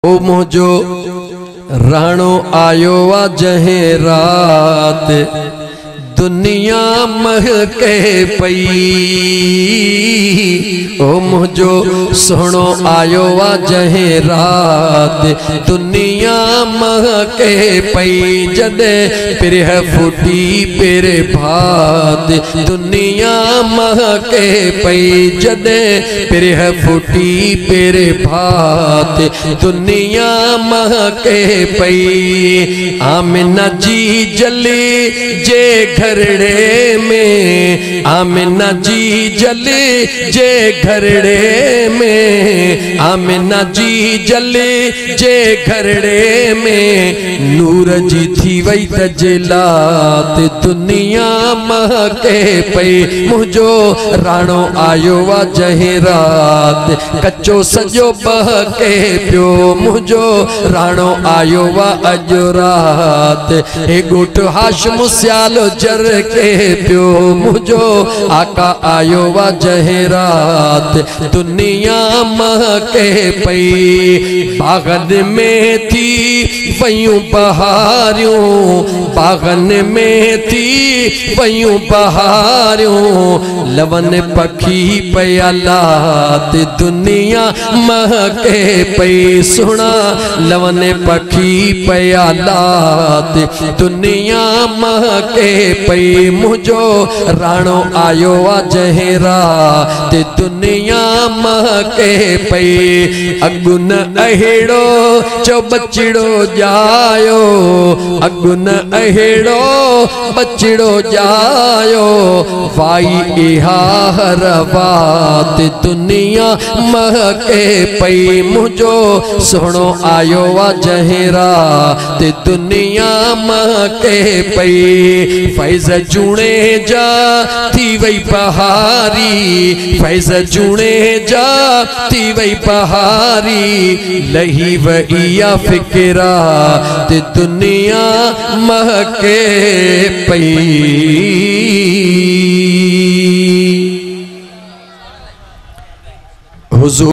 ओ मुझो राणो आयो आ जहे रात दुनिया महके पई। ओ मुझो सोनो आयो आ जहे रात दुनिया महके पई। जदे पिरह फूटी पेरे भात दुनिया महके पई। जदे पिरह फूटी पेरे भात दुनिया महके पई। आमिना जी जले जे घरड़े में, आमिना जी जले जे घरड़े में, आमिना जी जले जे घरड़े में। नूर जी थी वई तजलात दुनिया महके पई। मुझो राणो आयो आ जहे रात कच्चो सजो बहके पियो। मुझो राणो आयो आ अजो रात हे गोट हाशम सियालो जर के पियो। मुझो आका आयो वा जहे रात दुनिया महके पई। बागन में थी वयूं बहारियों, बागन में थी वयूं बहारियों। लवन पखी पया लात दुनिया महके पई। सुना लवन पखी पया लात दुनिया महके पई। मुझो राणो आयो आ जहे रात दुनिया महके पई। अगुन अहेड़ो चो बचड़ो जायो, अगुन अहेड़ो बचड़ो जायो। वाई इहा हर बात दुनिया महके पई। मुझो सोनो आयो आ जहे रात दुनिया महके पई। फैज़ जूणे जा थी वई बहारी, फैज़ जूणे जा थी वई बहारी। लही वईया फिक्रा ते दुनिया महके पई। हुजूर